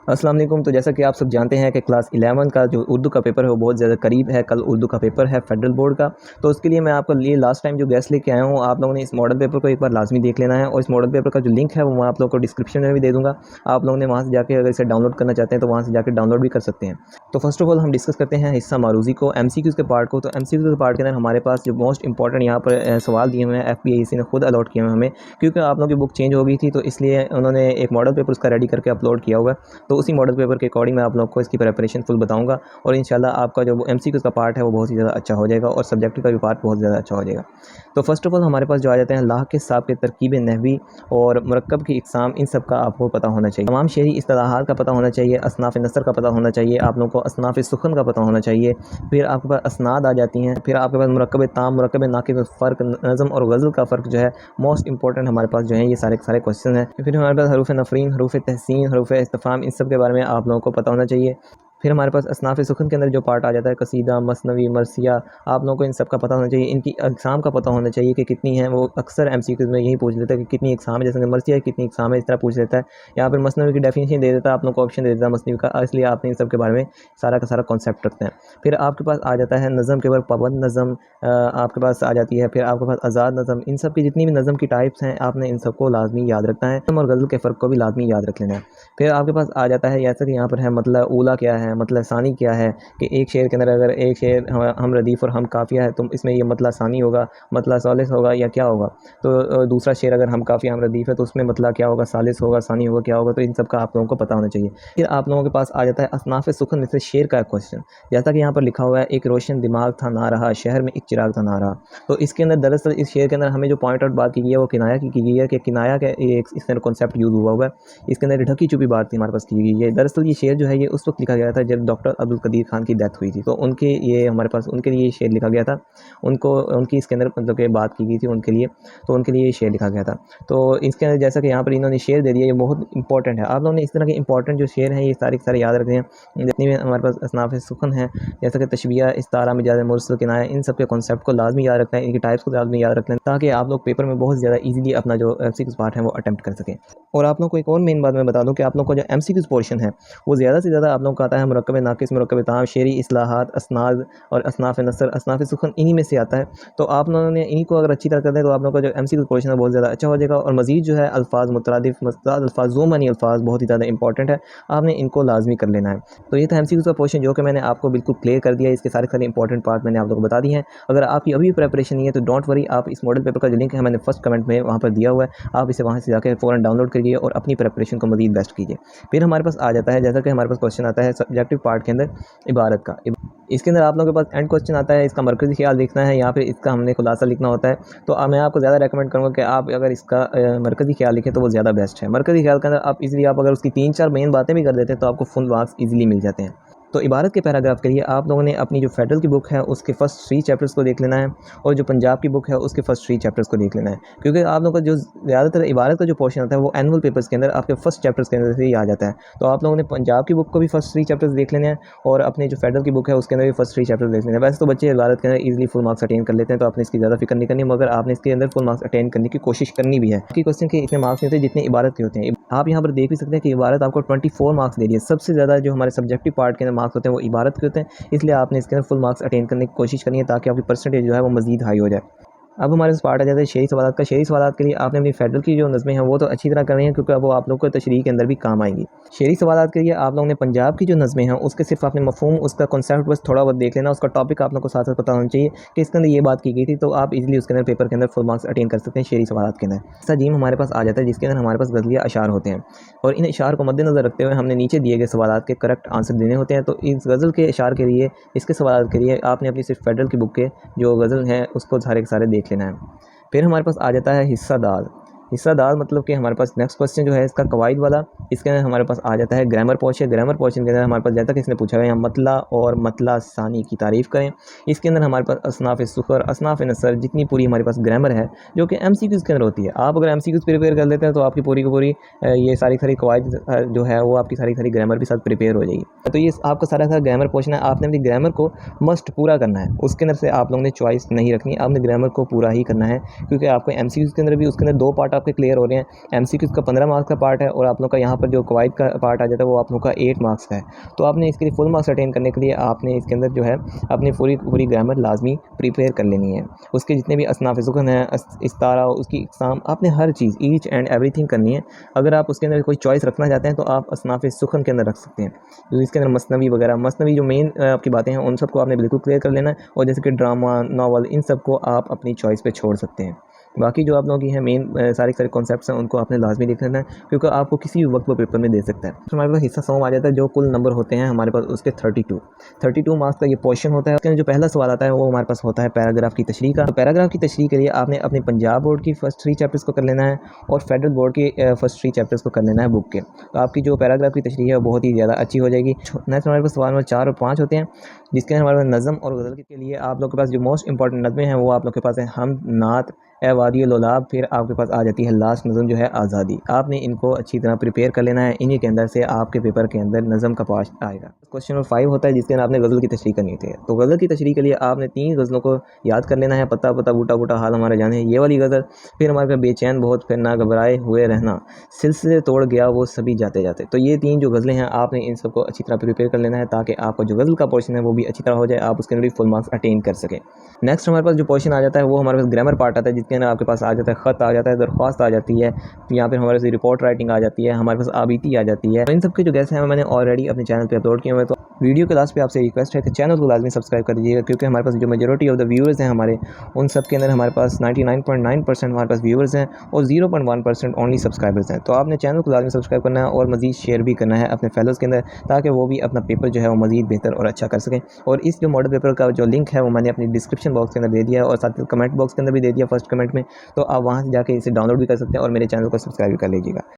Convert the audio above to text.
अस्सलाम वालेकुम। तो जैसा कि आप सब जानते हैं कि क्लास 11 का जो उर्दू का पेपर है वो बहुत ज़्यादा करीब है। कल उर्दू का पेपर है फेडरल बोर्ड का। तो उसके लिए मैं आपके लिए लास्ट टाइम जो गेस्ट लेके आया हूँ, आप लोगों ने इस मॉडल पेपर को एक बार लाजमी देख लेना है। और इस मॉडल पेपर का जो लिंक है वो मैं आप लोगों को डिस्क्रिप्शन में भी दे दूँगा। आप लोगों ने वहाँ से जाके अगर इसे डाउनलोड करना चाहते हैं तो वहाँ से जाकर डाउनलोड भी कर सकते हैं। तो फर्स्ट ऑफ ऑल हम डिस्कस करते हैं हिस्सा मारूज़ी को, एमसीक्यूज़ के पार्ट को। तो एमसीक्यूज़ के पार्ट के अंदर हमारे पास जो मोस्ट इंपॉर्टेंट यहाँ पर सवाल दिए हुए हैं, एफपीआईसी ने खुद अलॉट किए हुए हैं हमें, क्योंकि आप लोगों की बुक चेंज हो गई थी तो इसलिए उन्होंने एक मॉडल पेपर उसका रेडी करके अपलोड किया हुआ है। तो उसी मॉडल पेपर के अकॉर्डिंग मैं आप लोग को इसकी प्रिपरेशन फुल बताऊंगा और इंशाल्लाह आपका जो एमसीक्यूज़ का पार्ट है वो बहुत ही ज़्यादा अच्छा हो जाएगा और सब्जेक्ट का भी पार्ट बहुत ज़्यादा अच्छा हो जाएगा। तो फर्स्ट ऑफ ऑल हमारे पास जो आ जाते हैं लाह के साहब के तरकीब नहवी और मुरक्कब की इकसाम, इन सब का आपको पता होना चाहिए। तमाम शहरी इस्तिलाहात का पता होना चाहिए, असनाफ़ नसर का पता होना चाहिए, आप लोगों को असनाफ़ सुखन का पता होना चाहिए। फिर आपके पास असनाद आ जाती हैं, फिर आपके पास मुरक्कब ताम, मुरक्कब नाक़िस, फ़र्क, नज़म और गज़ल का फ़र्क जो है मोस्ट इंपॉर्टेंट हमारे पास जो है ये सारे सारे क्वेश्चन हैं। फिर हमारे पास हरूफ नफ़रीन, हरूफ तहसीन, हरूफ इस्तिफ़हाम, इन सब के बारे में आप लोगों को पता होना चाहिए। फिर हमारे पास असनाफ़ सुखन के अंदर जो पार्ट आ जाता है कसीदा, मसनवी, मरसिया, आप लोगों को इन सब का पता होना चाहिए। इनकी अक़साम का पता होना चाहिए कि कितनी है। वो अक्सर एमसीक्यूज़ में यही पूछ लेता है कि कितनी अक़साम है, जैसे कि मरसिया कितनी अक़साम है, इस तरह पूछ लेता है। यहाँ पर मसनवी की डेफिनेशन दे देता है, आप लोगों को ऑप्शन दे देता है मसनवी का, इसलिए आपने इन सब के बारे में सारा का सारा कॉन्सेप्ट रखते हैं। फिर आपके पास आ जाता है नज़म के ऊपर पाबंद नज़म, आपके पास आ जाती है। फिर आपके पास आज़ाद नज़म, इन सब की जितनी भी नज़म की टाइप्स हैं आपने इन सबको लाजमी याद रखना है और गज़ल के फ़र्क को भी लाजमी याद रख लेना है। फिर आपके पास आ जाता है जैसा कि यहाँ पर है मतलब ऊला क्या है, मतलब सानी क्या है, कि एक शेर के अंदर अगर एक शेर हम रदीफ़ और हम काफ़िया है तो इसमें ये मतलब सानी होगा, मतलब सालिस होगा या क्या होगा। तो दूसरा शेर अगर हम काफ़िया हम रदीफ़ है तो उसमें मतलब क्या होगा, सालिस होगा, सानी होगा, क्या होगा। तो इन सब का आप लोगों को पता होना चाहिए। फिर आप लोगों के पास आ जाता है असनाफ़ सुखन में से शेर का क्वेश्चन, जैसा कि यहाँ पर लिखा हुआ है एक रोशन दिमाग था ना रहा, शहर में एक चिराग था ना रहा। तो इसके अंदर दरअसल इस शेर के अंदर हमें जो पॉइंट आउट बात की गई है वो किनाया की गई है, कि किनाया का एक इसके अंदर कॉन्सेप्ट यूज़ हुआ है। इसके अंदर ढकी छुपी बात हमारे पास की गई है। दरअसल ये शेर जो है ये उस वक्त लिखा गया था जब डॉक्टर अब्दुल कदीर खान की डेथ हुई थी, तो उनके ये हमारे पास उनके लिए ये शेर लिखा गया था। उनको उनकी इसके अंदर मतलब कि बात की गई थी उनके लिए, तो उनके लिए ये शेर लिखा गया था। तो इसके अंदर जैसा कि यहाँ पर इन्होंने शेर दे दिया, ये बहुत इंपॉर्टेंट है। आप लोगों ने इस तरह के इंपॉर्टेंट जो शेर हैं ये सारे के सारे याद रखते हैं। जितनी भी हमारे पास असनाफ़ सुखन है, जैसा कि तशबिया, इस्तारा, मिजाज, मुरसल, किनाया, इन सब के कॉन्सेप्ट को लाजमी याद रखना है, इनकी टाइप्स को लाजमी याद रखना है, ताकि आप लोग पेपर में बहुत ज़्यादा ईजिली अपना जो एमसीक्यूज़ पार्ट है वो अटेम्प्ट कर सकें। और आप लोग को एक और मेन बात मैं बता दूं कि आप लोग को जो एमसीक्यूज़ पोर्शन है वो ज़्यादा से ज़्यादा आप लोगों को आता है मुरक्कब नाक़िस, मुरक्कब ताम, शेरी इस्लाहात, असनाद और असनाफ़ नसर, असनाफ़ सुखन, इन्हीं में से आता है। तो आप लोगों ने इन्हीं को अगर अच्छी तरह कर दें तो आप लोगों का जो एमसीक्यूज़ पोर्शन है बहुत ज़्यादा अच्छा हो जाएगा। और मज़ीद जो है अल्फ़ाज़, मुतरादिफ़, मुस्तअद अल्फ़ाज़, ज़ो मानी अल्फ़ाज़ बहुत ही ज़्यादा इंपॉर्टेंट है, आपने इनको लाजमी कर लेना है। तो ये था एमसीक्यूज़ का पोर्शन जो कि मैंने आपको बिल्कुल क्लियर कर दिया है। इसके सारे सारे इंपॉर्टेंट पार्ट मैंने आप लोगों को बता दिए हैं। अगर आपकी अभी भी प्रिपरेशन नहीं है तो डोंट वरी, आप इस मॉडल पेपर का जो लिंक है मैंने फर्स्ट कमेंट में वहाँ पर दिया हुआ है, आप इसे वहाँ से जाकर फ़ौरन डाउनलोड करिए और अपनी प्रिपरेशन को मज़ीद बेस्ट कीजिए। फिर हमारे पास आ जाता है जैसा कि हमारे पास क्वेश्चन आता है सब्जेक्टिव पार्ट के अंदर इबारत का। इसके अंदर आप लोगों के पास एंड क्वेश्चन आता है, इसका मरकज़ी ख्याल लिखना है, यहाँ पे इसका हमने खुलासा लिखना होता है। तो मैं आपको ज़्यादा रेकमेंड करूँगा कि आप अगर इसका मरकज़ी ख्याल लिखें तो वो ज़्यादा बेस्ट है। मरकज़ी ख्याल के अंदर आप इज़िली आप अगर उसकी 3-4 मेन बातें भी कर देते हैं तो आपको फुल मार्क्स ईज़िली मिल जाते हैं। तो इबारत के पैराग्राफ के लिए आप लोगों ने अपनी जो फेडरल की बुक है उसके फर्स्ट 3 चैप्टर्स को देख लेना है और जो पंजाब की बुक है उसके फर्स्ट 3 चैप्टर्स को देख लेना है, क्योंकि आप लोगों का जो ज़्यादातर इबारत का जो पोर्शन आता है वो एनुअल पेपर्स के अंदर आपके फर्स्ट चैप्टर्स के अंदर से ही आ जाता है। तो आप लोगों ने पंजाब की बुक को भी फर्स्ट 3 चैप्टर्स देख लेने हैं और अपने जो फेडरल की बुक है उसके अंदर भी फर्स्ट 3 चैप्टर्स देख लेने हैं। वैसे तो बच्चे इबारत के अंदर ईजिली फुल मार्क्स अटेन कर लेते हैं, तो आपने इसकी ज़्यादा फिक्र नहीं करनी, मगर आपने इसके अंदर फुल मार्क्स अटेन करने की कोशिश करनी भी है। कि क्वेश्चन के इतने मार्क्स नहीं होते जितने इबारत के होते हैं। आप यहाँ पर देख भी सकते हैं कि इबारत आपको 24 मार्क्स दे रही है। सबसे ज़्यादा जो हमारे सब्जेक्टिव पार्ट के अंदर मार्क्स होते हैं वो इबारत के होते हैं, इसलिए आपने इसके अंदर फुल मार्क्स अटेन करने की कोशिश करनी है ताकि आपकी परसेंटेज जो है वो मज़ीद हाई हो जाए। अब हमारे पास पार्ट आ जाता है शेरी सवालात का। शेरी सवालात के लिए आपने अपनी फेडरल की जो नज़में हैं वो तो अच्छी तरह करनी है, क्योंकि अब वो आप लोग को तशरीह के अंदर भी काम आएंगी। शेरी सवालात के लिए आप लोगों ने पंजाब की जो नज़में हैं उसके सिर्फ आपने मफ़हूम, उसका कॉन्सेप्ट बस थोड़ा बहुत देख लेना, उसका टॉपिक आप लोग को साथ साथ पता होना चाहिए कि इसके अंदर ये बात की गई थी, तो आप इजीली उसके अंदर पेपर के अंदर फुल मार्क्स अटेन कर सकते हैं शेरी सवालात के अंदर। ऐसा जीम हमारे पास आ जाता है जिसके अंदर हमारे पास गज़लिया अशार होते हैं और इन अशार को मद्देनज़र रखते हुए हमने नीचे दिए गए सवालात के करेक्ट आंसर देने होते हैं। तो इस गज़ल के अशार के लिए, इसके सवालात के लिए आपने अपनी सिर्फ फेडरल की बुक के जो गज़ल हैं उसको सारे के सारे देख लेना है। फिर हमारे पास आ जाता है हिस्सा दाल। हिस्सा दाल मतलब कि हमारे पास नेक्स्ट क्वेश्चन जो है इसका कवायद वाला, इसके अंदर हमारे पास आ जाता है ग्रामर पोर्शन। ग्रामर पोर्शन के अंदर हमारे पास जैसा कि इसने पूछा है यहाँ मतला और मतला सानी की तारीफ़ करें। इसके अंदर हमारे पास असनाफ़ सुखर, असनाफ़ नसर, जितनी पूरी हमारे पास ग्रामर है जो कि एमसीक्यूज़ के अंदर होती है। आप अगर एमसीक्यूज़ प्रिपेयर कर लेते हैं तो आपकी पूरी की पूरी ये सारी सारी कवायद जो है वो आपकी सारी सारी ग्रामर भी साथ प्रिपेयर हो जाएगी। तो ये आपका सारा सारा ग्रामर पोर्शन है, आपने अपनी ग्रामर को मस्ट पूरा करना है। उसके अंदर से आप लोगों ने चॉइस नहीं रखनी, आपने ग्रामर को पूरा ही करना है, क्योंकि आपको एमसीक्यूज़ के अंदर भी उसके अंदर 2 पार्ट आपके क्लियर हो रहे हैं। एमसीक्यूज़ का 15 मार्क्स का पार्ट है और आप लोग का यहाँ पर जो कवायद का पार्ट आ जाता है वो आप लोग का 8 मार्क्स का है। तो आपने इसके लिए फुल मार्क्स अटेन करने के लिए आपने इसके अंदर जो है अपनी पूरी ग्रामर लाजमी प्रिपेयर कर लेनी है। उसके जितने भी असनाफ़ सुखन है, इस्तारा, उसकी इक़साम, आपने हर चीज़ ईच एंड एवरीथिंग करनी है। अगर आप उसके अंदर कोई चॉइस रखना चाहते हैं तो आप असनाफ़ सुखन के अंदर रख सकते हैं, क्योंकि इसके अंदर मसनवी वगैरह, मसनवी जो मेन आपकी बातें हैं उन सबको आपने बिल्कुल क्लियर कर लेना है। और जैसे कि ड्रामा, नावल, इन सब को आप अपनी चॉइस पे छोड़ सकते हैं। बाकी जो आप लोगों की है मेन सारे कॉन्सेप्ट्स हैं उनको आपने लाजमी देख लेना है, क्योंकि आपको किसी भी वक्त वो पेपर में दे सकता है। तो हमारे पास हिस्सा 100 आ जाता है, जो कुल नंबर होते हैं हमारे पास उसके 32 मार्क्स का ये पोर्शन होता है। उसके अंदर जो पहला सवाल आता है वो हमारे पास होता है पैराग्राफ की तशरीह का। तो पैराग्राफ की तशरीह के लिए आपने अपने पंजाब बोर्ड की फर्स्ट 3 चैप्टर्स को कर लेना है और फेडरल बोर्ड की फर्स्ट 3 चैप्टर्स को कर लेना है बुक के। तो आपकी जो पैराग्राफ की तशरीह है वो बहुत ही ज़्यादा अच्छी हो जाएगी। नेक्स्ट हमारे पास सवाल नंबर 4 और 5 होते हैं, जिसके अंदर हमारे पास नज़म और गज़ल के लिए आप लोग के पास जो मोस्ट इंपॉर्टेंट नज़में हैं वो आप लोग के पास है हम, नात, ए वादी लोलाब, फिर आपके पास आ जाती है लास्ट नज़म जो है आज़ादी। आपने इनको अच्छी तरह प्रिपेयर कर लेना है, इन्हीं के अंदर से आपके पेपर के अंदर नज़म का पार्ट आएगा। क्वेश्चन नंबर 5 होता है जिसके अंदर आपने गज़ल की तशरीह करनी होती है। तो गज़ल की तशरीह के लिए आपने 3 गज़लों को याद कर लेना है, पत्ता पत्ता बूटा बूटा हाल हमारे जाने, ये वाली गज़ल, फिर हमारे पास बेचैन बहुत, फिर ना घबराए हुए रहना, सिलसिले तोड़ गया वो सभी जाते जाते। तो ये 3 जो गज़लें हैं आपने इन सबको अच्छी तरह प्रिपेयर कर लेना है, ताकि आपका जो गज़ल का पोर्शन है वो भी अच्छी तरह हो जाए, आप उसके अंदर भी फुल मार्क्स अटेन कर सकें। नेक्स्ट हमारे पास जो पोर्शन आ जाता है वो हमारे पास ग्रामर पार्ट आता है, जिसके अंदर आपके पास आ जाता है ख़त आ जाता है, दरख्वास्त आ जाती है, यहाँ पर हमारे पास रिपोर्ट राइटिंग आ जाती है, हमारे पास आबीती आ जाती है। तो इन सब के जो गैस हैं मैंने ऑलरेडी अपने चैनल पे अपलोड किए हुए हैं। तो वीडियो के लास्ट पे आपसे रिक्वेस्ट है कि चैनल को लाजमी सब्सक्राइब कर दीजिएगा, क्योंकि हमारे पास जो मेजॉरिटी ऑफ द व्यूअर्स हैं हमारे, उन सब के अंदर हमारे पास 99.9% हमारे पास व्यूअर्स हैं और 0.1% ओनली सब्सक्राइबर्स हैं। तो आपने चैनल को लाजमी सब्सक्राइब करना है और मज़ीद शेयर भी करना है अपने फेलोज़ के अंदर, ताकि वो भी अपना पेपर जो है वो मज़ीद बेहतर और अच्छा कर सकें। और इस जो मॉडल पेपर का जो लिंक है वो मैंने अपनी डिस्क्रिप्शन बॉक्स के अंदर दे दिया है और साथ ही कमेंट बॉक्स के अंदर भी दे दिया, फर्स्ट कमेंट में। तो आप वहाँ से जाके इसे डाउनलोड भी कर सकते हैं और मेरे चैनल को सब्सक्राइब भी कर लीजिएगा।